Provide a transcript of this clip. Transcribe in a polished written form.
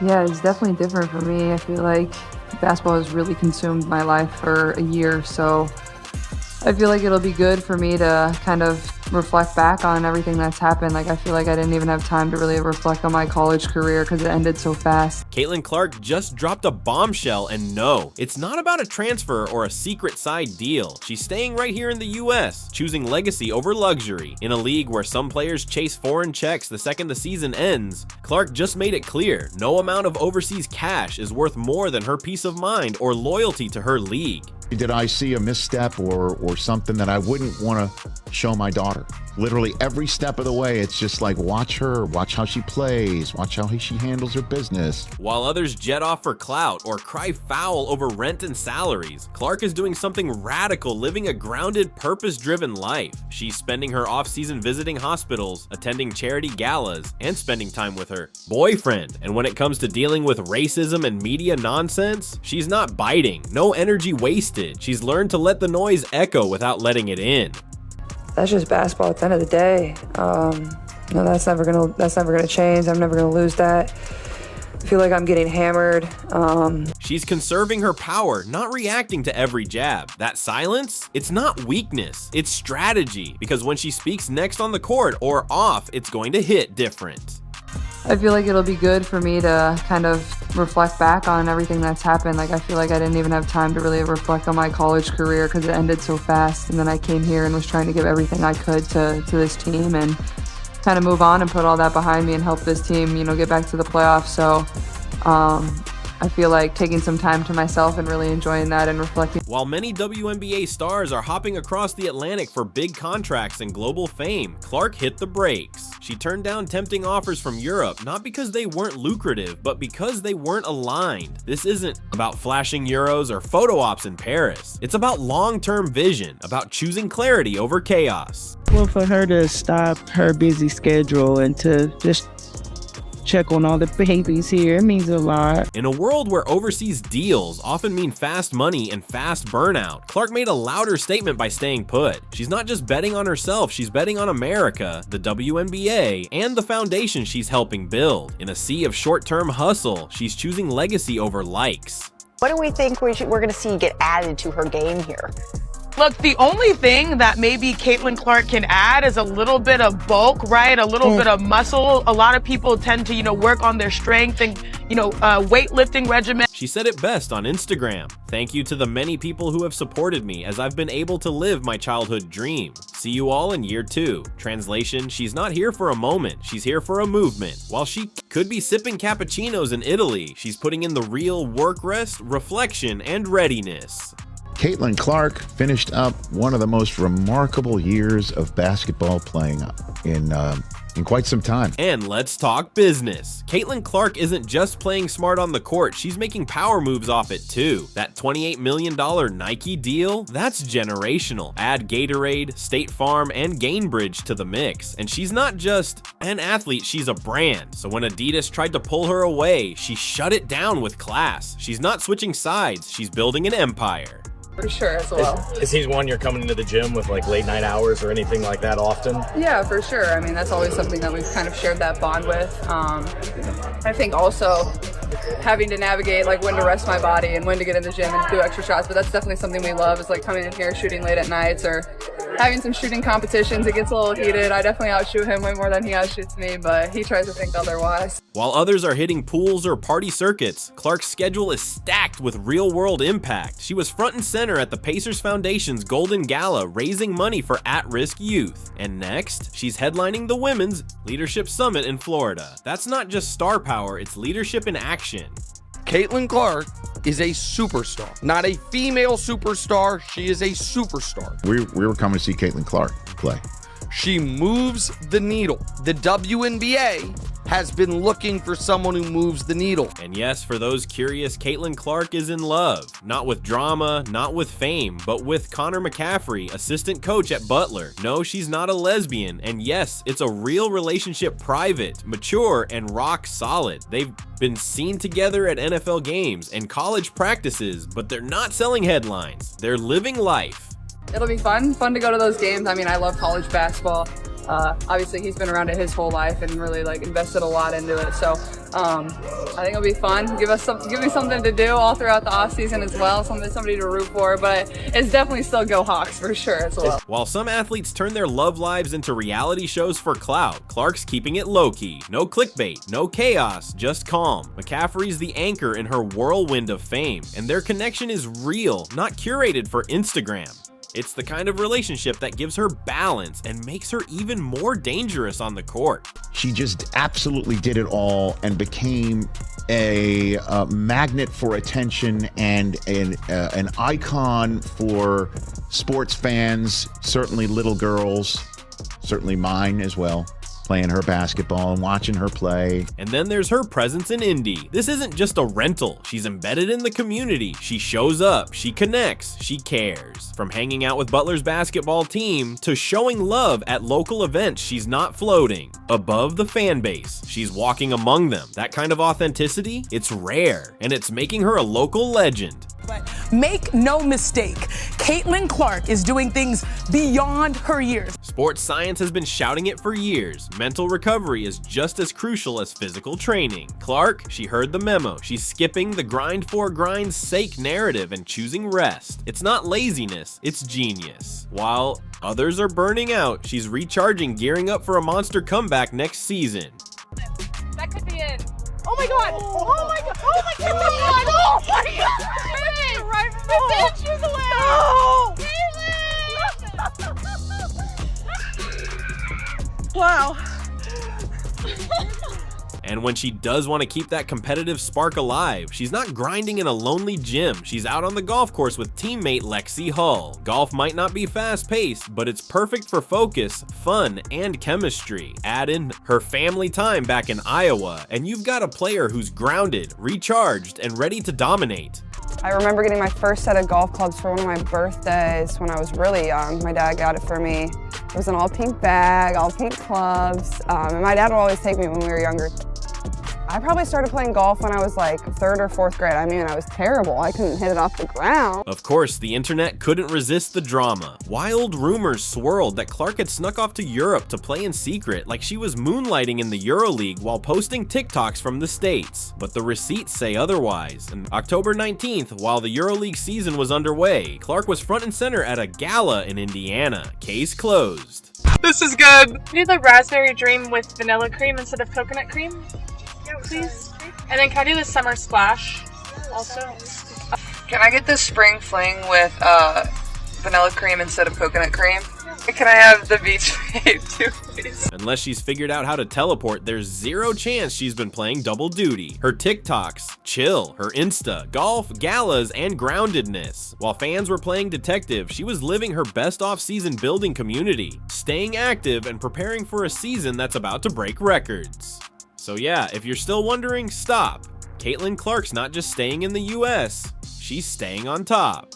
Yeah, it's definitely different for me. I feel like basketball has really consumed my life for a year, so I feel like it'll be good for me to kind of reflect back on everything that's happened. Like, I feel like I didn't even have time to really reflect on my college career because it ended so fast. Caitlin Clark just dropped a bombshell, and no, it's not about a transfer or a secret side deal. She's staying right here in the US, choosing legacy over luxury. In a league where some players chase foreign checks the second the season ends, Clark just made it clear no amount of overseas cash is worth more than her peace of mind or loyalty to her league. Did I see a misstep or something that I wouldn't want to show my daughter? Literally every step of the way, it's just like, watch her, watch how she plays, watch how she handles her business. While others jet off for clout or cry foul over rent and salaries, Clark is doing something radical, living a grounded, purpose-driven life. She's spending her off-season visiting hospitals, attending charity galas, and spending time with her boyfriend. And when it comes to dealing with racism and media nonsense, she's not biting, no energy wasted. She's learned to let the noise echo without letting it in. That's just basketball at the end of the day. No, that's never gonna change. I'm never gonna lose that. I feel like I'm getting hammered. She's conserving her power, not reacting to every jab. That silence, it's not weakness, it's strategy, because when she speaks next on the court or off, it's going to hit different. I feel like it'll be good for me to kind of reflect back on everything that's happened. Like, I feel like I didn't even have time to really reflect on my college career because it ended so fast. And then I came here and was trying to give everything I could to this team and kind of move on and put all that behind me and help this team, get back to the playoffs. So I feel like taking some time to myself and really enjoying that and reflecting. While many WNBA stars are hopping across the Atlantic for big contracts and global fame, Clark hit the brakes. She turned down tempting offers from Europe, not because they weren't lucrative, but because they weren't aligned. This isn't about flashing euros or photo ops in Paris. It's about long-term vision, about choosing clarity over chaos. Well, for her to stop her busy schedule and to just check on all the babies here, it means a lot. In a world where overseas deals often mean fast money and fast burnout, Clark made a louder statement by staying put. She's not just betting on herself, she's betting on America, the WNBA, and the foundation she's helping build. In a sea of short-term hustle, she's choosing legacy over likes. What do we think we're going to see get added to her game here? Look, the only thing that maybe Caitlin Clark can add is a little bit of bulk, right? A little bit of muscle. A lot of people tend to, work on their strength and, weightlifting regimen. She said it best on Instagram. Thank you to the many people who have supported me as I've been able to live my childhood dream. See you all in year 2. Translation, she's not here for a moment, she's here for a movement. While she could be sipping cappuccinos in Italy, she's putting in the real work, rest, reflection, and readiness. Caitlin Clark finished up one of the most remarkable years of basketball playing in quite some time. And let's talk business. Caitlin Clark isn't just playing smart on the court, she's making power moves off it too. That $28 million Nike deal, that's generational. Add Gatorade, State Farm, and Gainbridge to the mix. And she's not just an athlete, she's a brand. So when Adidas tried to pull her away, she shut it down with class. She's not switching sides, she's building an empire. For sure, as well. Is he one you're coming into the gym with like late night hours or anything like that often? Yeah, for sure. I mean, that's always something that we've kind of shared that bond with. I think also having to navigate like when to rest my body and when to get in the gym and do extra shots, but that's definitely something we love, is like coming in here shooting late at nights or having some shooting competitions. It gets a little heated. I definitely outshoot him way more than he outshoots me, but he tries to think otherwise. While others are hitting pools or party circuits, Clark's schedule is stacked with real-world impact. She was front and center at the Pacers Foundation's Golden Gala, raising money for at-risk youth. And next, she's headlining the Women's Leadership Summit in Florida. That's not just star power, it's leadership in action. Caitlin Clark is a superstar, not a female superstar. She is a superstar. We were coming to see Caitlin Clark play. She moves the needle. The WNBA has been looking for someone who moves the needle. And yes, for those curious, Caitlin Clark is in love. Not with drama, not with fame, but with Connor McCaffrey, assistant coach at Butler. No, she's not a lesbian. And yes, it's a real relationship, private, mature, and rock solid. They've been seen together at NFL games and college practices, but they're not selling headlines. They're living life. It'll be fun to go to those games. I mean, I love college basketball. Obviously, he's been around it his whole life and really like invested a lot into it. So I think it'll be fun. Give me something to do all throughout the off season as well. Somebody to root for. But it's definitely still go Hawks for sure as well. While some athletes turn their love lives into reality shows for clout, Clark's keeping it low-key. No clickbait, no chaos, just calm. McCaffrey's the anchor in her whirlwind of fame, and their connection is real, not curated for Instagram. It's the kind of relationship that gives her balance and makes her even more dangerous on the court. She just absolutely did it all and became a magnet for attention and an icon for sports fans, certainly little girls, certainly mine as well, playing her basketball and watching her play. And then there's her presence in Indy. This isn't just a rental. She's embedded in the community. She shows up, she connects, she cares. From hanging out with Butler's basketball team to showing love at local events, she's not floating above the fan base. She's walking among them. That kind of authenticity, it's rare, and it's making her a local legend. But make no mistake, Caitlin Clark is doing things beyond her years. Sports science has been shouting it for years. Mental recovery is just as crucial as physical training. Clark, she heard the memo. She's skipping the grind for grind's sake narrative and choosing rest. It's not laziness, it's genius. While others are burning out, she's recharging, gearing up for a monster comeback next season. That could be it. Oh my god! Oh my god! Oh my god! Oh my god! Right from the inches away! Wow. And when she does want to keep that competitive spark alive, she's not grinding in a lonely gym. She's out on the golf course with teammate Lexi Hull. Golf might not be fast-paced, but it's perfect for focus, fun, and chemistry. Add in her family time back in Iowa, and you've got a player who's grounded, recharged, and ready to dominate. I remember getting my first set of golf clubs for one of my birthdays when I was really young. My dad got it for me. It was an all pink bag, all pink clubs, and my dad would always take me when we were younger. I probably started playing golf when I was like 3rd or 4th grade. I mean, I was terrible. I couldn't hit it off the ground. Of course, the internet couldn't resist the drama. Wild rumors swirled that Clark had snuck off to Europe to play in secret, like she was moonlighting in the EuroLeague while posting TikToks from the States. But the receipts say otherwise. And October 19th, while the EuroLeague season was underway, Clark was front and center at a gala in Indiana. Case closed. This is good. Do the raspberry dream with vanilla cream instead of coconut cream, please? And then can I do the summer splash also? Can I get the spring fling with vanilla cream instead of coconut cream? Can I have the beach babe too, please? Unless she's figured out how to teleport, there's zero chance she's been playing double duty. Her TikToks, chill, her Insta, golf, galas, and groundedness. While fans were playing detective, she was living her best off-season building community, staying active and preparing for a season that's about to break records. So yeah, if you're still wondering, stop. Caitlin Clark's not just staying in the US, she's staying on top.